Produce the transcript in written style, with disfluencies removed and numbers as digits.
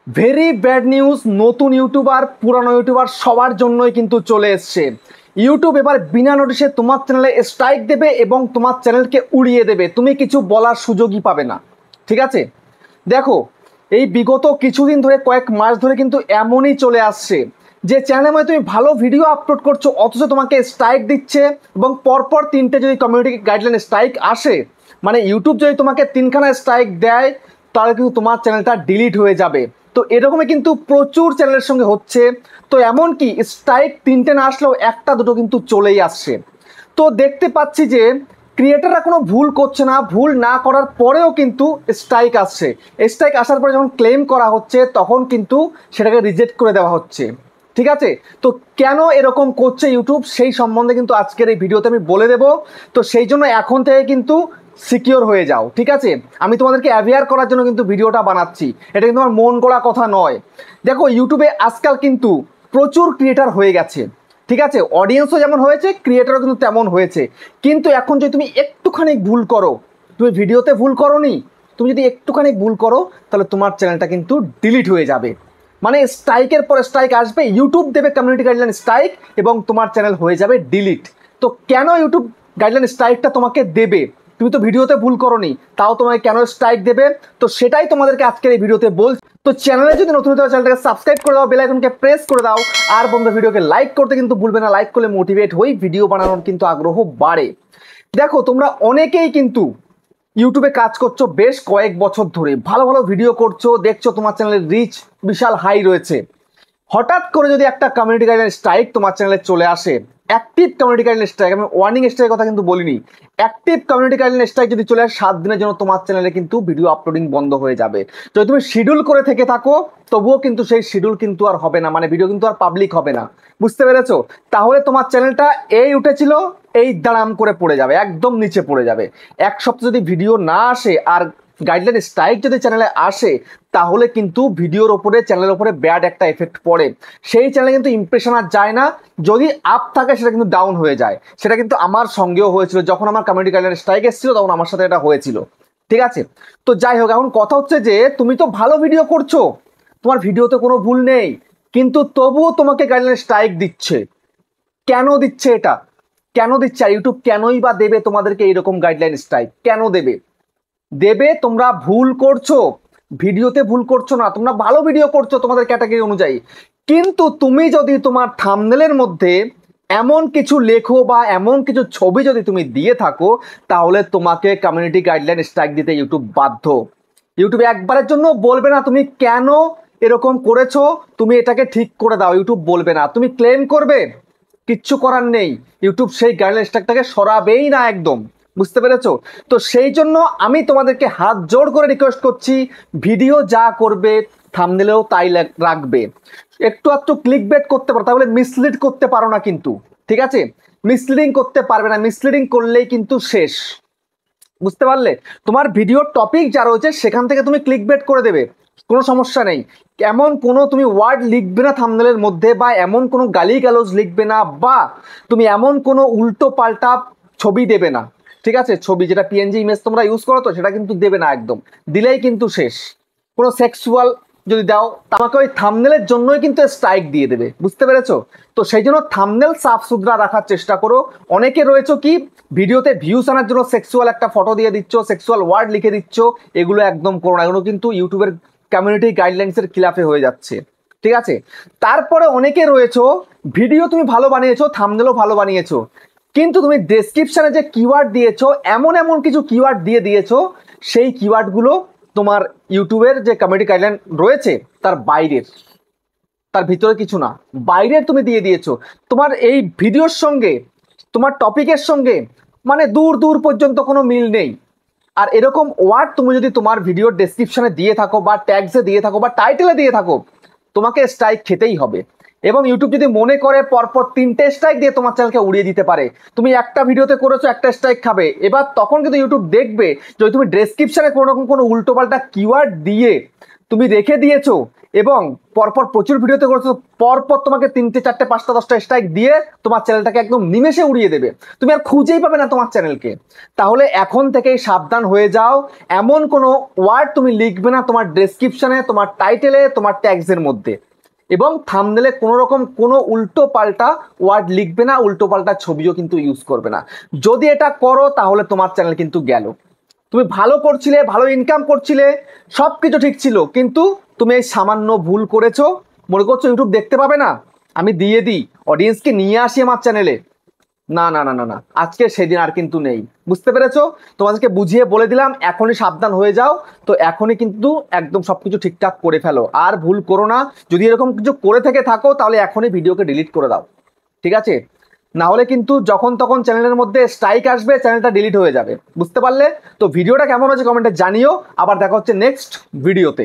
Very bad news. নতুন YouTuber পুরানো YouTuber সবার জন্যই কিন্তু চলে এসছে। ইউটিউব এবার বিনা নোটিশে তোমার চ্যানেলে স্ট্রাইক দেবে এবং তোমার চ্যানেলকে উড়িয়ে দেবে, তুমি কিছু বলার সুযোগই পাবে না। ঠিক আছে, দেখো এই বিগত কিছুদিন ধরে কয়েক মাস ধরে কিন্তু এমনই চলে আসছে যে চ্যানেলের মধ্যে তুমি ভালো ভিডিও আপলোড করছো অথচ তোমাকে স্ট্রাইক দিচ্ছে, এবং পরপর তিনটে যদি কমিউনিটি গাইডলাইন স্ট্রাইক আসে, মানে ইউটিউব যদি তোমাকে তিনখানা স্ট্রাইক দেয় তাহলে কিন্তু তোমার চ্যানেলটা ডিলিট হয়ে যাবে। তো এরকমই কিন্তু প্রচুর চ্যানেলের সঙ্গে হচ্ছে। তো এমনকি স্ট্রাইক তিনটে না আসলেও একটা দুটো কিন্তু চলেই আসছে। তো দেখতে পাচ্ছি যে ক্রিয়েটাররা কোনো ভুল করছে না, ভুল না করার পরেও কিন্তু স্ট্রাইক আসছে। স্ট্রাইক আসার পরে যখন ক্লেম করা হচ্ছে তখন কিন্তু সেটাকে রিজেক্ট করে দেওয়া হচ্ছে। ঠিক আছে, তো কেন এরকম করছে ইউটিউব সেই সম্বন্ধে কিন্তু আজকের এই ভিডিওতে আমি বলে দেব। তো সেই জন্য এখন থেকে কিন্তু সিকিওর হয়ে যাও। ঠিক আছে, আমি তোমাদেরকে অ্যাওয়্যার করার জন্য কিন্তু ভিডিওটা বানাচ্ছি, এটা কিন্তু আমার মন গড়া কথা নয়। দেখো ইউটিউবে আজকাল কিন্তু প্রচুর ক্রিয়েটার হয়ে গেছে। ঠিক আছে, অডিয়েন্সও যেমন হয়েছে, ক্রিয়েটারও কিন্তু তেমন হয়েছে। কিন্তু এখন যদি তুমি একটুখানি ভুল করো, তুমি ভিডিওতে ভুল করোনি, তুমি যদি একটুখানি ভুল করো তাহলে তোমার চ্যানেলটা কিন্তু ডিলিট হয়ে যাবে। মানে স্ট্রাইকের পর স্ট্রাইক আসবে, ইউটিউব দেবে কমিউনিটি গাইডলাইন স্ট্রাইক এবং তোমার চ্যানেল হয়ে যাবে ডিলিট। তো কেন ইউটিউব গাইডলাইন স্ট্রাইকটা তোমাকে দেবে? তুমি তো ভিডিওতে ভুল করোনি, তাও তোমাকে কেন স্ট্রাইক দেবে? তো সেটাই তোমাদেরকে আজকের এই ভিডিওতে বলছি। তো চ্যানেলে যদি নতুন হতে হয় চ্যানেলটাকে সাবস্ক্রাইব করে দাও, বেল আইকনকে প্রেস করে দাও, আর বন্ধু ভিডিওকে লাইক করতে কিন্তু ভুলবে না। লাইক করলে মোটিভেট হই, ভিডিও বানানোর কিন্তু আগ্রহ বাড়ে। দেখো তোমরা অনেকেই কিন্তু ইউটিউবে কাজ করছো বেশ কয়েক বছর ধরে, ভালো ভালো ভিডিও করছো, দেখছো তোমার চ্যানেলের রিচ বিশাল হাই রয়েছে। হঠাৎ করে যদি একটা কমিউনিটি গাইডলাইন স্ট্রাইক তোমার চ্যানেলে চলে আসে, অ্যাক্টিভ কমিউনিটি গাইডলাইন স্ট্রাইক, আমি ওয়ার্নিং স্ট্রাইকের কথা কিন্তু বলিনি, অ্যাক্টিভ কমিউনিটি গাইডলাইন স্ট্রাইক যদি চলে আসে 7 দিনের জন্য তোমার চ্যানেলে কিন্তু ভিডিও আপলোডিং বন্ধ হয়ে যাবে। যদি তুমি শিডিউল করে থেকে থাকো তবুও কিন্তু সেই শিডিউল কিন্তু আর হবে না, মানে ভিডিও কিন্তু আর পাবলিক হবে না। বুঝতে পেরেছো? তাহলে তোমার চ্যানেলটা এই উঠেছিল এই দাঁড়াম করে পড়ে যাবে, একদম নিচে পড়ে যাবে। এক সপ্তাহ যদি ভিডিও না আসে আর গাইডলাইন স্ট্রাইক যদি চ্যানেলে আসে, তাহলে কিন্তু ভিডিওর ওপরে, চ্যানেলের ওপরে ব্যাড একটা এফেক্ট পড়ে। সেই চ্যানেলে কিন্তু ইমপ্রেশন আর যায় না, যদি আপ থাকে সেটা কিন্তু ডাউন হয়ে যায়। সেটা কিন্তু আমার সঙ্গেও হয়েছিল, যখন আমার কমিউনিটি গাইডলাইন স্ট্রাইক এসেছিল তখন আমার সাথে এটা হয়েছিল। ঠিক আছে, তো যাই হোক, এখন কথা হচ্ছে যে তুমি তো ভালো ভিডিও করছো, তোমার ভিডিওতে কোনো ভুল নেই, কিন্তু তবুও তোমাকে গাইডলাইন স্ট্রাইক দিচ্ছে। কেন দিচ্ছে এটা? কেন দিচ্ছে? আর ইউটিউব কেনই বা দেবে তোমাদেরকে এরকম গাইডলাইন স্ট্রাইক? কেন দেবে? দেবে, তোমরা ভুল করছো, ভিডিওতে ভুল করছো না, তোমরা ভালো ভিডিও করছো তোমাদের ক্যাটাগরি অনুযায়ী, কিন্তু তুমি যদি তোমার থাম্বনেলের মধ্যে এমন কিছু লেখো বা এমন কিছু ছবি যদি তুমি দিয়ে থাকো, তাহলে তোমাকে কমিউনিটি গাইডলাইন স্ট্রাইক দিতে ইউটিউব বাধ্য। ইউটিউব একবারের জন্য বলবে না তুমি কেন এরকম করেছো, তুমি এটাকে ঠিক করে দাও, ইউটিউব বলবে না। তুমি ক্লেম করবে, কিচ্ছু করার নেই, ইউটিউব সেই গাইডলাইন স্ট্রাইকটাকে সরাবেই না একদম। বুঝতে পেরেছো? তো সেই জন্য আমি তোমাদেরকে হাত জোড় করে রিকোয়েস্ট করছি, ভিডিও যা করবে থাম্বনেলেও তাই রাখবে। একটু একটু ক্লিক বেট করতে পারো, তাহলে মিসলিড করতে পারো না কিন্তু। ঠিক আছে, মিসলিডিং করতে পারবে না, মিসলিডিং করলেই কিন্তু শেষ। বুঝতে পারলে? তোমার ভিডিও টপিক যা রয়েছে সেখান থেকে তুমি ক্লিক বেট করে দেবে, কোনো সমস্যা নেই। এমন কোনো তুমি ওয়ার্ড লিখবে না থাম্বনেলের মধ্যে, বা এমন কোনো গালিগালাজ লিখবে না, বা তুমি এমন কোনো উল্টো পাল্টা ছবি দেবে না। ঠিক আছে, ছবি যেটা পিএনজি ইমেজ তোমরা ইউজ করো তো সেটা কিন্তু দেবে না একদম, দিলেই কিন্তু শেষ। কোনো সেক্সুয়াল যদি দাও আমাকে ওই থাম্বনেলের জন্যই কিন্তু স্ট্রাইক দিয়ে দেবে। বুঝতে পেরেছো? তো সেই জন্য থাম্বনেল সাফ সুতরা রাখার চেষ্টা করো। অনেকে রয়েছে কি ভিডিওতে ভিউস আনার জন্য সেক্সুয়াল একটা ফটো দিয়ে দিচ্ছ, সেক্সুয়াল ওয়ার্ড লিখে দিচ্ছ, এগুলো একদম করো না, এগুলো কিন্তু ইউটিউবের কমিউনিটি গাইডলাইন্সের খিলাফে হয়ে যাচ্ছে। ঠিক আছে, তারপরে অনেকে রয়েছে ভিডিও তুমি ভালো বানিয়েছো, থাম্বনেলও ভালো বানিয়েছো, কিন্তু তুমি ডেসক্রিপশনে যে কিওয়ার্ড দিয়েছো এমন এমন কিছু কিওয়ার্ড দিয়ে দিয়েছো, সেই কিওয়ার্ডগুলো তোমার ইউটিউবের যে কমিউনিটি গাইডলাইন রয়েছে তার বাইরের, তার ভিতরে কিছু না, বাইরের তুমি দিয়ে দিয়েছো। তোমার এই ভিডিওর সঙ্গে, তোমার টপিকের সঙ্গে মানে দূর দূর পর্যন্ত কোনো মিল নেই। আর এরকম ওয়ার্ড তুমি যদি তোমার ভিডিওর ডেসক্রিপশনে দিয়ে থাকো, বা ট্যাগসে দিয়ে থাকো, বা টাইটেলে দিয়ে থাকো, তোমাকে স্ট্রাইক খেতেই হবে। এবং ইউটিউব যদি মনে করে পরপর 3টে স্ট্রাইক দিয়ে তোমার চ্যানেলকে উড়িয়ে দিতে পারে। তুমি একটা ভিডিওতে করেছো, একটা স্ট্রাইক খাবে, এবার তখন কিন্তু ইউটিউব দেখবে যদি তুমি ডেসক্রিপশনে কোনো রকম কোনো উল্টোপাল্টা কিওয়ার্ড দিয়ে তুমি রেখে দিয়েছো এবং পরপর প্রচুর ভিডিওতে করেছো, পরপর তোমাকে 3টে 4টে 5টা 10টা স্ট্রাইক দিয়ে তোমার চ্যানেলটাকে একদম নিমেষে উড়িয়ে দেবে, তুমি আর খুঁজেই পাবে না তোমার চ্যানেলকে। তাহলে এখন থেকেই সাবধান হয়ে যাও, এমন কোনো ওয়ার্ড তুমি লিখবে না তোমার ডেসক্রিপশনে, তোমার টাইটেলে, তোমার ট্যাগসের মধ্যে, এবং থাম্বনেলে কোনো রকম কোনো উল্টো পাল্টা ওয়ার্ড লিখবে না, উল্টো পাল্টা ছবিও কিন্তু ইউজ করবে না। যদি এটা করো তাহলে তোমার চ্যানেল কিন্তু গেল। তুমি ভালো করছিলে, ভালো ইনকাম করছিলে, সব কিছু ঠিক ছিল, কিন্তু তুমি এই সামান্য ভুল করেছো, মনে করছো ইউটিউব দেখতে পাবে না, আমি দিয়ে দিই, অডিয়েন্সকে নিয়ে আসি আমার চ্যানেলে। না না না না না, আজকে সেদিন আর কিন্তু নেই। বুঝতে পেরেছো? তোমাদেরকে বুঝিয়ে বলে দিলাম, এখনই সাবধান হয়ে যাও। তো এখনই কিন্তু একদম সবকিছু ঠিকঠাক করে ফেলো, আর ভুল করো না। যদি এরকম কিছু করে থেকে থাকো তাহলে এখনই ভিডিওকে ডিলিট করে দাও, ঠিক আছে? না হলে কিন্তু যখন তখন চ্যানেলের মধ্যে স্ট্রাইক আসবে, চ্যানেলটা ডিলিট হয়ে যাবে। বুঝতে পারলে? তো ভিডিওটা কেমন হচ্ছে কমেন্টে জানিও। আবার দেখা হচ্ছে নেক্সট ভিডিওতে।